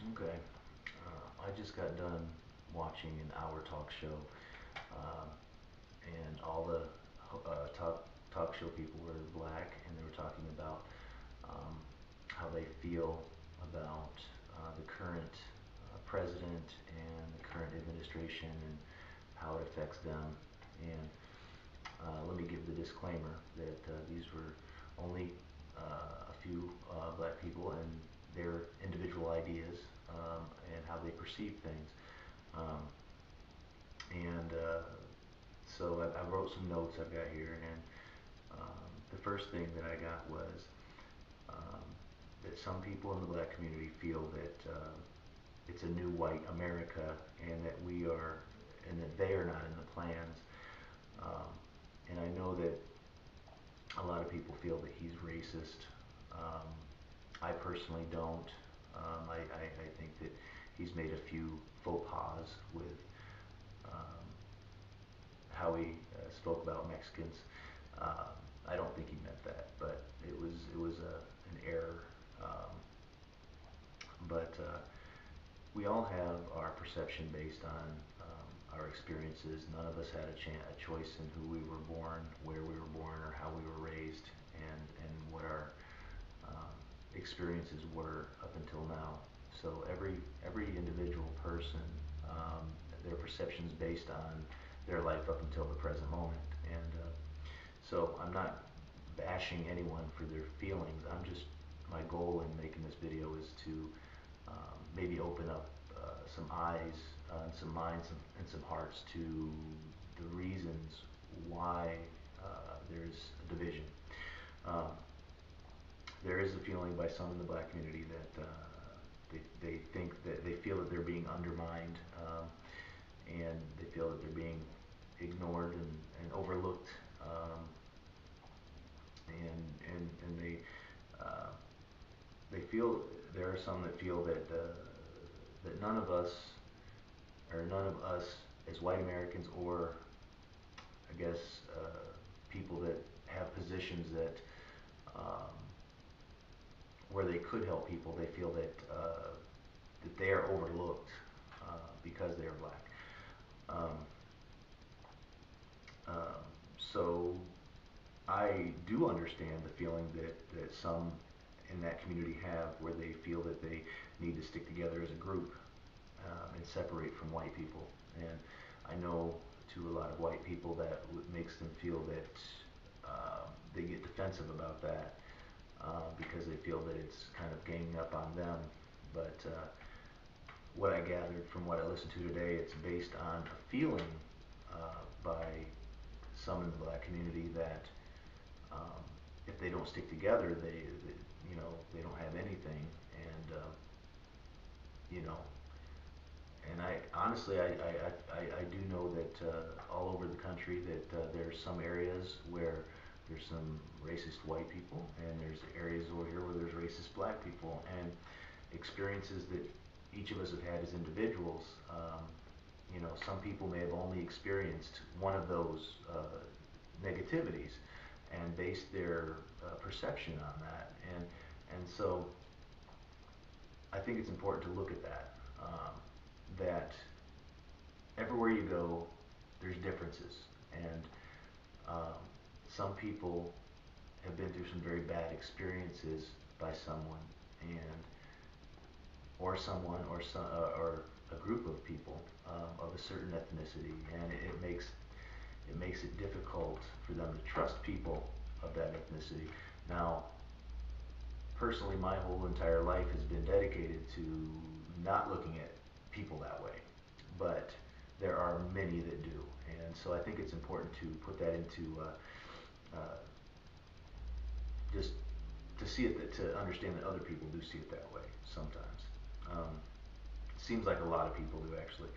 Okay. I just got done watching an hour talk show, um, and all the talk show people were black, and they were talking about um, how they feel about the current president and the current administration and how it affects them. And let me give the disclaimer that these were only a few black people and their individual ideas and how they perceive things. Um, and so I wrote some notes I've got here, and the first thing that I got was um, that some people in the black community feel that it's a new white America, and that we are, and that they are not in the plans. Um, and I know that a lot of people feel that he's racist. Um, I personally don't. I think that he's made a few faux pas with um, how he spoke about Mexicans. I don't think he meant that, but it was an error. Um, but we all have our perception based on our experiences. None of us had a choice in who we were born, where we were born, or how we were raised, and what our um, experiences were up until now. So every individual person, their perceptions based on their life up until the present moment. And so I'm not bashing anyone for their feelings. My goal in making this video is to maybe open up some eyes, some minds, and some hearts to the reasons why there's a division. Um, there is a feeling by some in the black community that they think that they feel that they're being undermined, and they feel that they're being ignored and overlooked, and uh, they feel, there are some that feel that that none of us, or none of us as white Americans, or I guess people that have positions that um, where they could help people, they feel that they are overlooked because they are black. Um, so I do understand the feeling that some in that community have, where they feel that they need to stick together as a group and separate from white people. And I know to a lot of white people that makes them feel that they get defensive about that because they feel that it's kind of ganging up on them. But what I gathered from what I listened to today, it's based on a feeling by some in the black community that um, if they don't stick together, they don't have anything, and you know, and I honestly I do know that all over the country that there's some areas where there's some racist white people, and there's areas over here where there's racist black people, and experiences that each of us have had as individuals. Some people may have only experienced one of those negativities and based their perception on that, and so I think it's important to look at that. That everywhere you go, there's differences, and um, some people have been through some very bad experiences by someone, and or a group of people of a certain ethnicity, and it makes it difficult for them to trust people of that ethnicity. Now, personally, my whole entire life has been dedicated to not looking at people that way, but there are many that do, and so I think it's important to put that into just to see it, to understand that other people do see it that way sometimes. It seems like a lot of people do, actually.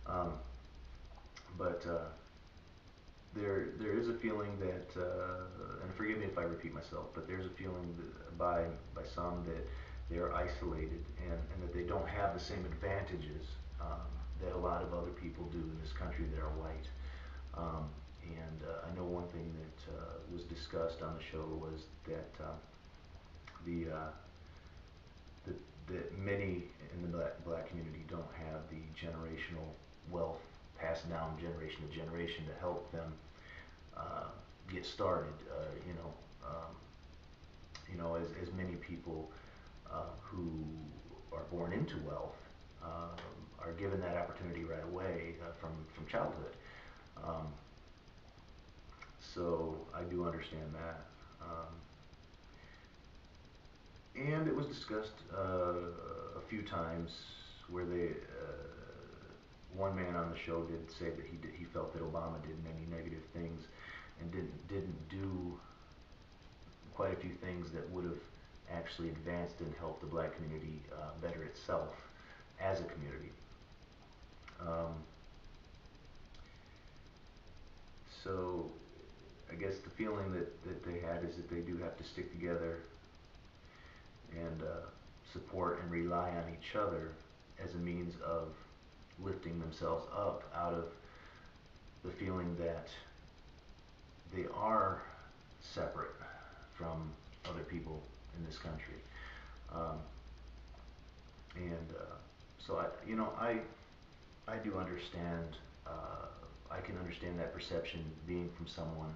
Um, but there is a feeling that, and forgive me if I repeat myself, but there's a feeling that by some that they are isolated, and that they don't have the same advantages that a lot of other people do in this country that are white. And I know one thing that was discussed on the show was that the that many in in the black community don't have the generational wealth passed down generation to generation to help them uh, get started. As many people who are born into wealth are given that opportunity right away from childhood. Um, so I do understand that. And it was discussed a few times where one man on the show did say that he felt that Obama did many negative things and didn't do quite a few things that would have actually advanced and helped the black community better itself as a community. Um, so I guess the feeling that they had is that they do have to stick together and support and rely on each other as a means of lifting themselves up out of the feeling that they are separate from other people in this country. Um, and so I do understand, I can understand that perception being from someone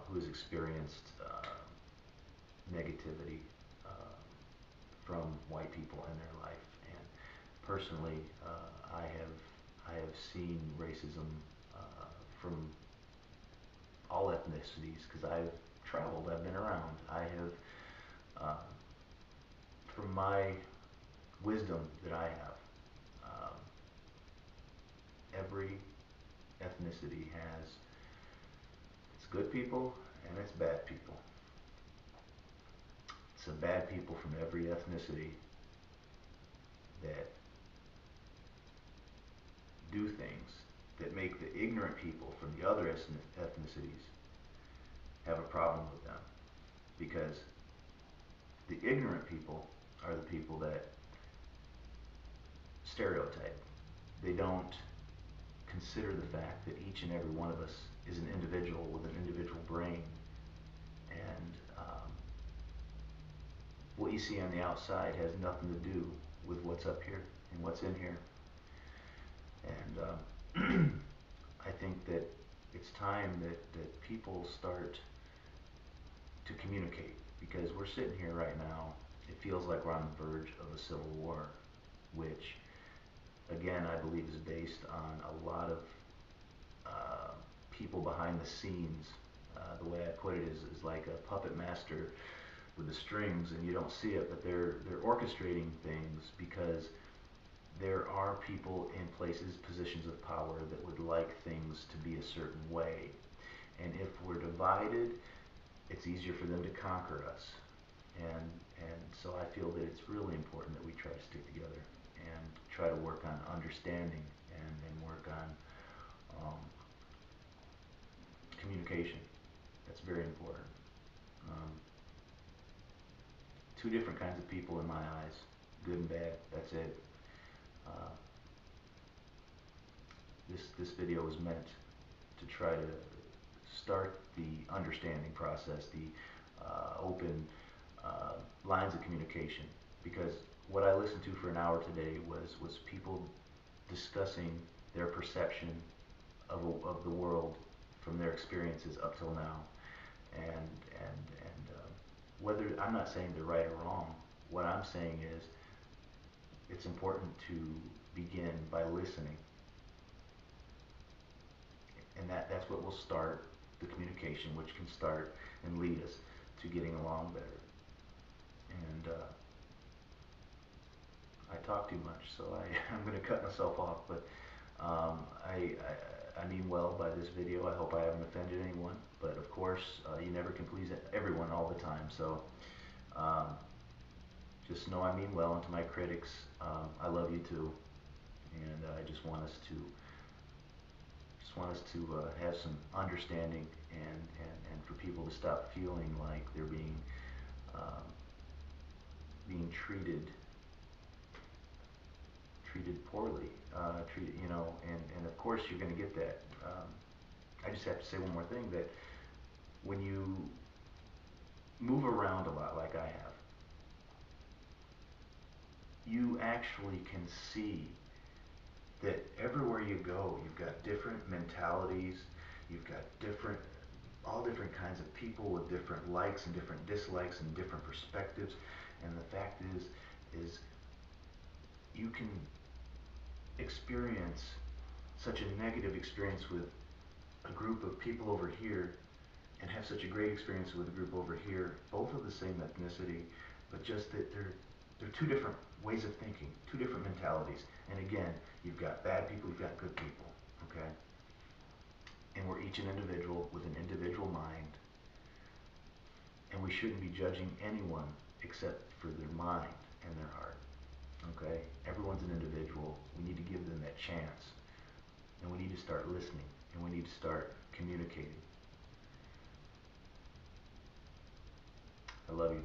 who has experienced negativity from white people in their life. And personally, I have seen racism from all ethnicities because I've traveled, I've been around. I have, from my wisdom that I have, every ethnicity has its good people and its bad people. It's the bad people from every ethnicity that do things that make the ignorant people from the other ethnicities have a problem with them. Because the ignorant people are the people that stereotype. They don't consider the fact that each and every one of us is an individual with an individual brain. And what you see on the outside has nothing to do with what's up here and what's in here. And I think that it's time that people start to communicate, because we're sitting here right now, it feels like we're on the verge of a civil war, which again I believe is based on a lot of people behind the scenes. The way I put it is like a puppet master with the strings, and you don't see it, but they're orchestrating things because there are people in places, positions of power that would like things to be a certain way. And if we're divided, it's easier for them to conquer us. And so I feel that it's really important that we try to stick together and try to work on understanding and work on communication. That's very important. Two different kinds of people in my eyes, good and bad, that's it. This video is meant to try to start the understanding process, the open lines of communication. Because what I listened to for an hour today was people discussing their perception of the world from their experiences up till now, and whether, I'm not saying they're right or wrong. What I'm saying is it's important to begin by listening, and that's what will start the communication, which can start and lead us to getting along better. And I talk too much, so I'm going to cut myself off, but I mean well by this video. I hope I haven't offended anyone, but of course you never can please everyone all the time, so just know I mean well. And to my critics, I love you too, and I just want us to have some understanding, and for people to stop feeling like they're being treated poorly, and of course you're going to get that. I just have to say one more thing, that when you move around a lot like I have, you actually can see that everywhere you go, you've got different mentalities, you've got all different kinds of people with different likes and different dislikes and different perspectives. And the fact is you can experience such a negative experience with a group of people over here and have such a great experience with a group over here, both of the same ethnicity, but just that they're two different ways of thinking, two different mentalities. And again, you've got bad people, you've got good people, okay? And we're each an individual with an individual mind, and we shouldn't be judging anyone except for their mind and their heart, okay? Everyone's an individual. We need to give them that chance, and we need to start listening, and we need to start communicating. I love you.